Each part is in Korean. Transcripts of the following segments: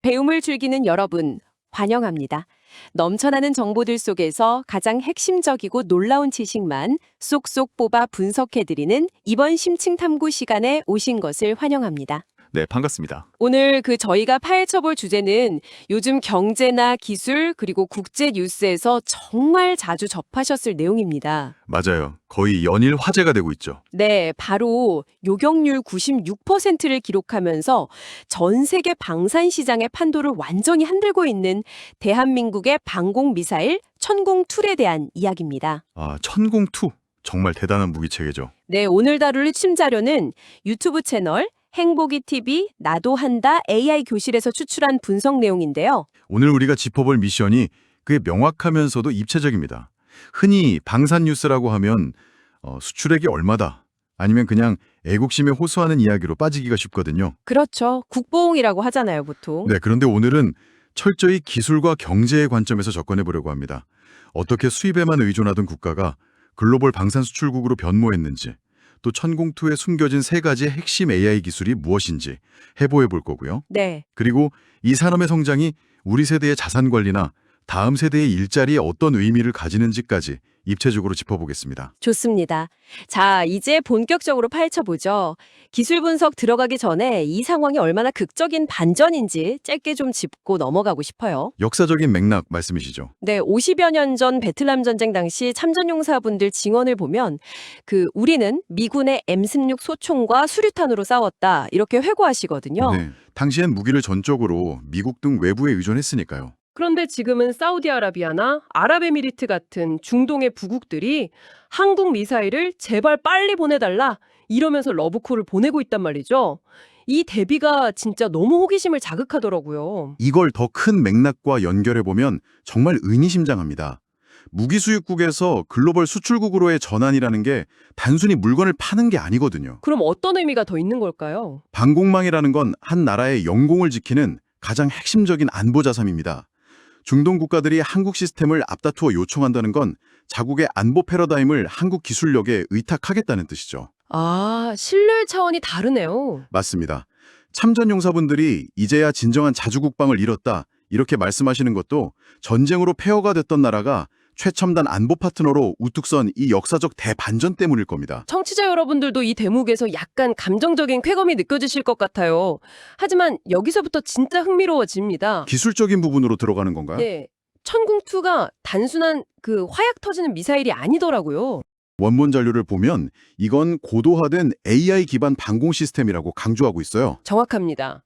배움을 즐기는 여러분, 환영합니다. 넘쳐나는 정보들 속에서 가장 핵심적이고 놀라운 지식만 쏙쏙 뽑아 분석해드리는 이번 심층 탐구 시간에 오신 것을 환영합니다. 네, 반갑습니다. 오늘 저희가 파헤쳐볼 주제는 요즘 경제나 기술 그리고 국제 뉴스에서 정말 자주 접하셨을 내용입니다. 맞아요. 거의 연일 화제가 되고 있죠. 네, 바로 요격률 96%를 기록하면서 전 세계 방산 시장의 판도를 완전히 흔들고 있는 대한민국의 방공 미사일 천공2에 대한 이야기입니다. 천공2. 정말 대단한 무기체계죠. 네, 오늘 다룰 핵심 자료는 유튜브 채널 행복이 TV 나도 한다 AI 교실에서 추출한 분석 내용인데요. 오늘 우리가 짚어볼 미션이 그게 명확하면서도 입체적입니다. 흔히 방산 뉴스라고 하면 수출액이 얼마다, 아니면 그냥 애국심에 호소하는 이야기로 빠지기가 쉽거든요. 그렇죠. 국보홍이라고 하잖아요, 보통. 네, 그런데 오늘은 철저히 기술과 경제의 관점에서 접근해 보려고 합니다. 어떻게 수입에만 의존하던 국가가 글로벌 방산 수출국으로 변모했는지, 또 천공2에 숨겨진 세 가지 핵심 AI 기술이 무엇인지 해보해 볼 거고요. 네. 그리고 이 산업의 성장이 우리 세대의 자산 관리나 다음 세대의 일자리에 어떤 의미를 가지는지까지 입체적으로 짚어보겠습니다. 좋습니다. 자, 이제 본격적으로 파헤쳐보죠. 기술 분석 들어가기 전에 이 상황이 얼마나 극적인 반전인지 짧게 좀 짚고 넘어가고 싶어요. 역사적인 맥락 말씀이시죠? 네, 50여 년 전 베트남 전쟁 당시 참전용사분들 증언을 보면 우리는 미군의 M16 소총과 수류탄으로 싸웠다 이렇게 회고하시거든요. 네, 당시엔 무기를 전적으로 미국 등 외부에 의존했으니까요. 그런데 지금은 사우디아라비아나 아랍에미리트 같은 중동의 부국들이 한국 미사일을 제발 빨리 보내달라 이러면서 러브콜을 보내고 있단 말이죠. 이 대비가 진짜 너무 호기심을 자극하더라고요. 이걸 더 큰 맥락과 연결해보면 정말 의미심장합니다. 무기 수입국에서 글로벌 수출국으로의 전환이라는 게 단순히 물건을 파는 게 아니거든요. 그럼 어떤 의미가 더 있는 걸까요? 방공망이라는 건 한 나라의 영공을 지키는 가장 핵심적인 안보 자산입니다. 중동 국가들이 한국 시스템을 앞다투어 요청한다는 건 자국의 안보 패러다임을 한국 기술력에 의탁하겠다는 뜻이죠. 아, 신뢰 차원이 다르네요. 맞습니다. 참전 용사분들이 이제야 진정한 자주국방을 이뤘다 이렇게 말씀하시는 것도 전쟁으로 폐허가 됐던 나라가 최첨단 안보 파트너로 우뚝 선 이 역사적 대반전 때문일 겁니다. 청취자 여러분들도 이 대목에서 약간 감정적인 쾌감이 느껴지실 것 같아요. 하지만 여기서부터 진짜 흥미로워집니다. 기술적인 부분으로 들어가는 건가요? 예, 천궁2가 단순한 화약 터지는 미사일이 아니더라고요. 원문 자료를 보면 이건 고도화된 AI 기반 방공 시스템이라고 강조하고 있어요. 정확합니다.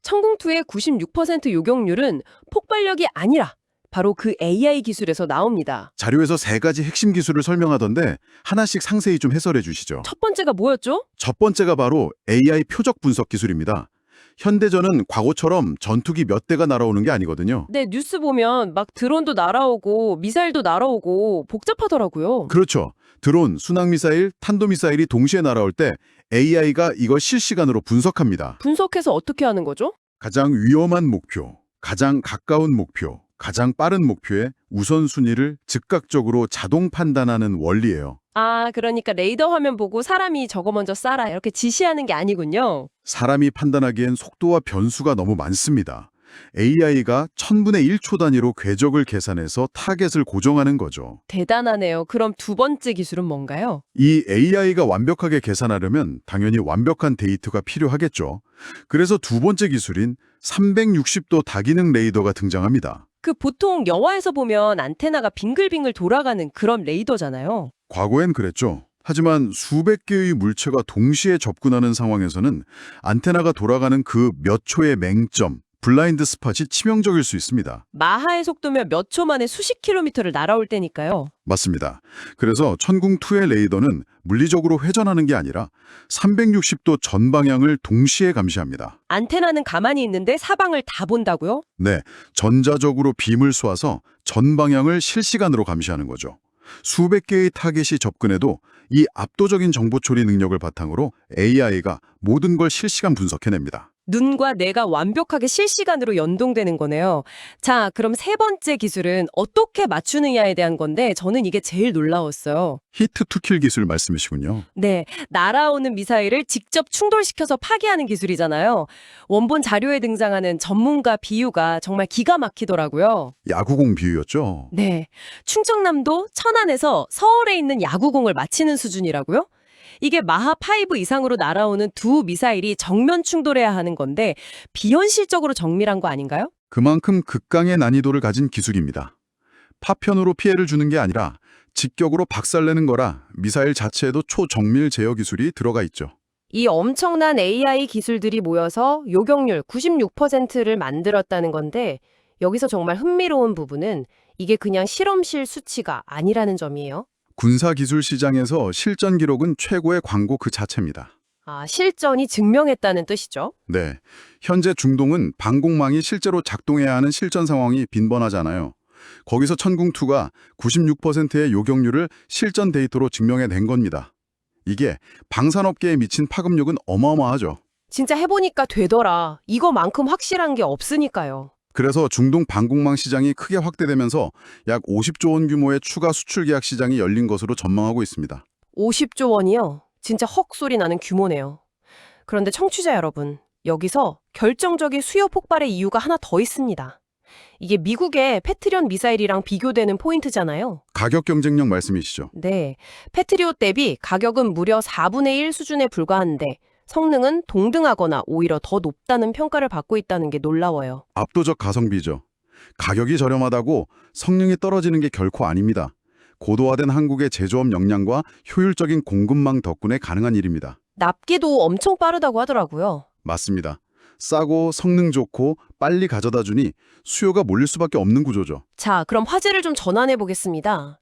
천궁2의 96% 요격률은 폭발력이 아니라 바로 그 AI 기술에서 나옵니다. 자료에서 세 가지 핵심 기술을 설명하던데 하나씩 상세히 좀 해설해 주시죠. 첫 번째가 뭐였죠? 첫 번째가 바로 AI 표적 분석 기술입니다. 현대전은 과거처럼 전투기 몇 대가 날아오는 게 아니거든요. 네, 뉴스 보면 막 드론도 날아오고 미사일도 날아오고 복잡하더라고요. 그렇죠. 드론, 순항미사일, 탄도미사일이 동시에 날아올 때 AI가 이걸 실시간으로 분석합니다. 분석해서 어떻게 하는 거죠? 가장 위험한 목표, 가장 가까운 목표, 가장 빠른 목표의 우선순위를 즉각적으로 자동 판단하는 원리예요. 아, 그러니까 레이더 화면 보고 사람이 저거 먼저 쏴라 이렇게 지시하는 게 아니군요. 사람이 판단하기엔 속도와 변수가 너무 많습니다. AI가 1000분의 1초 단위로 궤적을 계산해서 타겟을 고정하는 거죠. 대단하네요. 그럼 두 번째 기술은 뭔가요? 이 AI가 완벽하게 계산하려면 당연히 완벽한 데이터가 필요하겠죠. 그래서 두 번째 기술인 360도 다기능 레이더가 등장합니다. 보통 영화에서 보면 안테나가 빙글빙글 돌아가는 그런 레이더잖아요. 과거엔 그랬죠. 하지만 수백 개의 물체가 동시에 접근하는 상황에서는 안테나가 돌아가는 그 몇 초의 맹점, 블라인드 스팟이 치명적일 수 있습니다. 마하의 속도면 몇 초 만에 수십 킬로미터를 날아올 때니까요. 맞습니다. 그래서 천궁2의 레이더는 물리적으로 회전하는 게 아니라 360도 전 방향을 동시에 감시합니다. 안테나는 가만히 있는데 사방을 다 본다고요? 네, 전자적으로 빔을 쏘아서 전 방향을 실시간으로 감시하는 거죠. 수백 개의 타겟이 접근해도 이 압도적인 정보 처리 능력을 바탕으로 AI가 모든 걸 실시간 분석해냅니다. 눈과 뇌가 완벽하게 실시간으로 연동되는 거네요. 자, 그럼 세 번째 기술은 어떻게 맞추느냐에 대한 건데 저는 이게 제일 놀라웠어요. 히트 투킬 기술 말씀이시군요. 네, 날아오는 미사일을 직접 충돌시켜서 파괴하는 기술이잖아요. 원본 자료에 등장하는 전문가 비유가 정말 기가 막히더라고요. 야구공 비유였죠. 네, 충청남도 천안에서 서울에 있는 야구공을 맞히는 수준이라고요? 이게 마하5 이상으로 날아오는 두 미사일이 정면 충돌해야 하는 건데 비현실적으로 정밀한 거 아닌가요? 그만큼 극강의 난이도를 가진 기술입니다. 파편으로 피해를 주는 게 아니라 직격으로 박살내는 거라 미사일 자체에도 초정밀 제어 기술이 들어가 있죠. 이 엄청난 AI 기술들이 모여서 요격률 96%를 만들었다는 건데 여기서 정말 흥미로운 부분은 이게 그냥 실험실 수치가 아니라는 점이에요. 군사기술 시장에서 실전 기록은 최고의 광고 그 자체입니다. 아, 실전이 증명했다는 뜻이죠. 네, 현재 중동은 방공망이 실제로 작동해야 하는 실전 상황이 빈번하잖아요. 거기서 천궁2가 96%의 요격률을 실전 데이터로 증명해낸 겁니다. 이게 방산업계에 미친 파급력은 어마어마하죠. 진짜 해보니까 되더라. 이거만큼 확실한 게 없으니까요. 그래서 중동 방공망 시장이 크게 확대되면서 약 50조 원 규모의 추가 수출 계약 시장이 열린 것으로 전망하고 있습니다. 50조 원이요? 진짜 헉소리 나는 규모네요. 그런데 청취자 여러분, 여기서 결정적인 수요 폭발의 이유가 하나 더 있습니다. 이게 미국의 패트리엇 미사일이랑 비교되는 포인트잖아요. 가격 경쟁력 말씀이시죠? 네, 패트리엇 대비 가격은 무려 4분의 1 수준에 불과한데 성능은 동등하거나 오히려 더 높다는 평가를 받고 있다는 게 놀라워요. 압도적 가성비죠. 가격이 저렴하다고 성능이 떨어지는 게 결코 아닙니다. 고도화된 한국의 제조업 역량과 효율적인 공급망 덕분에 가능한 일입니다. 납기도 엄청 빠르다고 하더라고요. 맞습니다. 싸고 성능 좋고 빨리 가져다 주니 수요가 몰릴 수밖에 없는 구조죠. 자, 그럼 화제를 좀 전환해 보겠습니다.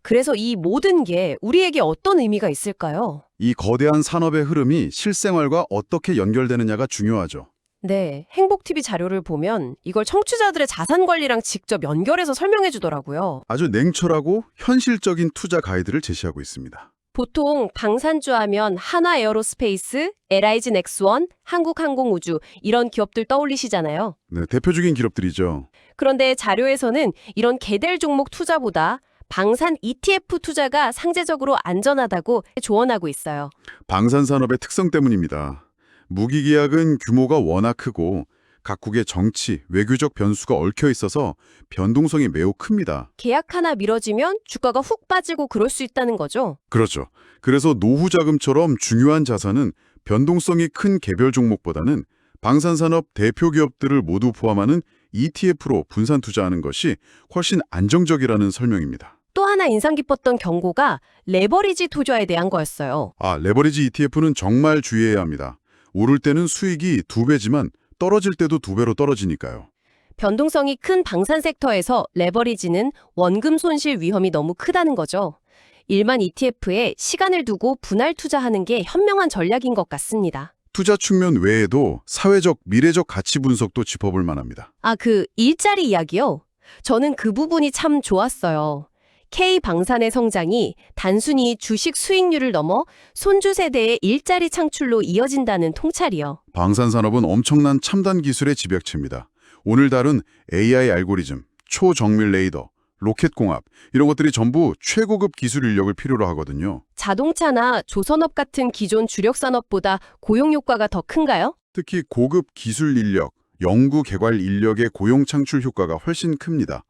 그래서 이 모든 게 우리에게 어떤 의미가 있을까요? 이 거대한 산업의 흐름이 실생활과 어떻게 연결되느냐가 중요하죠. 네, 행복TV 자료를 보면 이걸 청취자들의 자산 관리랑 직접 연결해서 설명해 주더라고요. 아주 냉철하고 현실적인 투자 가이드를 제시하고 있습니다. 보통 방산주 하면 한화에어로스페이스, LIG 넥스원, 한국항공우주 이런 기업들 떠올리시잖아요. 네, 대표적인 기업들이죠. 그런데 자료에서는 이런 개별 종목 투자보다 방산 ETF 투자가 상대적으로 안전하다고 조언하고 있어요. 방산산업의 특성 때문입니다. 무기계약은 규모가 워낙 크고 각국의 정치, 외교적 변수가 얽혀 있어서 변동성이 매우 큽니다. 계약 하나 미뤄지면 주가가 훅 빠지고 그럴 수 있다는 거죠. 그렇죠. 그래서 노후 자금처럼 중요한 자산은 변동성이 큰 개별 종목보다는 방산산업 대표 기업들을 모두 포함하는 ETF로 분산 투자하는 것이 훨씬 안정적이라는 설명입니다. 또 하나 인상 깊었던 경고가 레버리지 투자에 대한 거였어요. 레버리지 ETF는 정말 주의해야 합니다. 오를 때는 수익이 2배지만 떨어질 때도 2배로 떨어지니까요. 변동성이 큰 방산 섹터에서 레버리지는 원금 손실 위험이 너무 크다는 거죠. 일반 ETF에 시간을 두고 분할 투자하는 게 현명한 전략인 것 같습니다. 투자 측면 외에도 사회적, 미래적 가치 분석도 짚어볼 만합니다. 그 일자리 이야기요? 저는 그 부분이 참 좋았어요. K방산의 성장이 단순히 주식 수익률을 넘어 손주 세대의 일자리 창출로 이어진다는 통찰이요. 방산산업은 엄청난 첨단 기술의 집약체입니다. 오늘 다룬 AI 알고리즘, 초정밀 레이더, 로켓공합 이런 것들이 전부 최고급 기술 인력을 필요로 하거든요. 자동차나 조선업 같은 기존 주력 산업보다 고용 효과가 더 큰가요? 특히 고급 기술 인력, 연구 개발 인력의 고용 창출 효과가 훨씬 큽니다.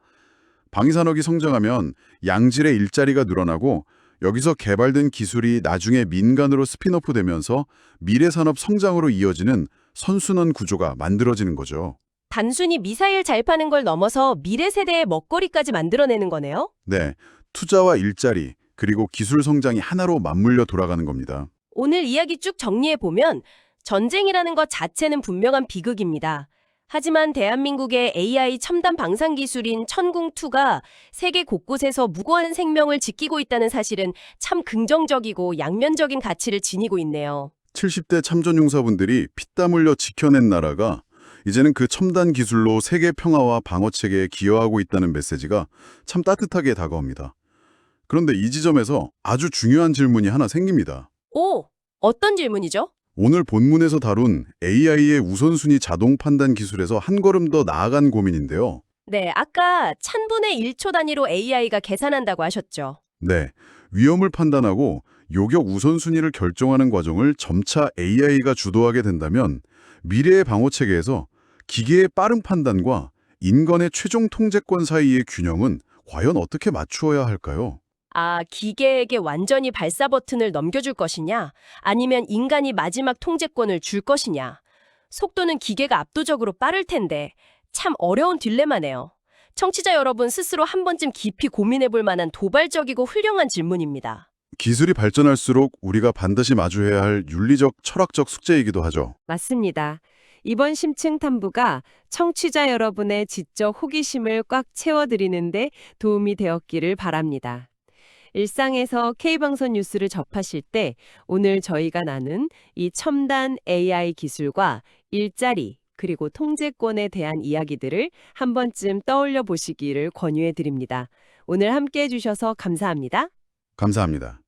방위산업이 성장하면 양질의 일자리가 늘어나고 여기서 개발된 기술이 나중에 민간으로 스핀오프 되면서 미래산업 성장으로 이어지는 선순환 구조가 만들어지는 거죠. 단순히 미사일 잘 파는 걸 넘어서 미래 세대의 먹거리까지 만들어내는 거네요? 네, 투자와 일자리, 그리고 기술 성장이 하나로 맞물려 돌아가는 겁니다. 오늘 이야기 쭉 정리해보면 전쟁이라는 것 자체는 분명한 비극입니다. 하지만 대한민국의 AI 첨단 방산 기술인 천궁2가 세계 곳곳에서 무고한 생명을 지키고 있다는 사실은 참 긍정적이고 양면적인 가치를 지니고 있네요. 70대 참전용사분들이 피땀 흘려 지켜낸 나라가 이제는 그 첨단 기술로 세계 평화와 방어 체계에 기여하고 있다는 메시지가 참 따뜻하게 다가옵니다. 그런데 이 지점에서 아주 중요한 질문이 하나 생깁니다. 어떤 질문이죠? 오늘 본문에서 다룬 AI의 우선순위 자동 판단 기술에서 한 걸음 더 나아간 고민인데요. 네, 아까 천분의 1초 단위로 AI가 계산한다고 하셨죠. 네, 위험을 판단하고 요격 우선순위를 결정하는 과정을 점차 AI가 주도하게 된다면 미래의 방어체계에서 기계의 빠른 판단과 인간의 최종 통제권 사이의 균형은 과연 어떻게 맞추어야 할까요? 아, 기계에게 완전히 발사 버튼을 넘겨줄 것이냐, 아니면 인간이 마지막 통제권을 줄 것이냐. 속도는 기계가 압도적으로 빠를 텐데 참 어려운 딜레마네요. 청취자 여러분 스스로 한 번쯤 깊이 고민해 볼 만한 도발적이고 훌륭한 질문입니다. 기술이 발전할수록 우리가 반드시 마주해야 할 윤리적, 철학적 숙제이기도 하죠. 맞습니다. 이번 심층 탐구가 청취자 여러분의 지적 호기심을 꽉 채워드리는데 도움이 되었기를 바랍니다. 일상에서 K방송 뉴스를 접하실 때 오늘 저희가 나눈 이 첨단 AI 기술과 일자리 그리고 통제권에 대한 이야기들을 한 번쯤 떠올려 보시기를 권유해 드립니다. 오늘 함께 해주셔서 감사합니다. 감사합니다.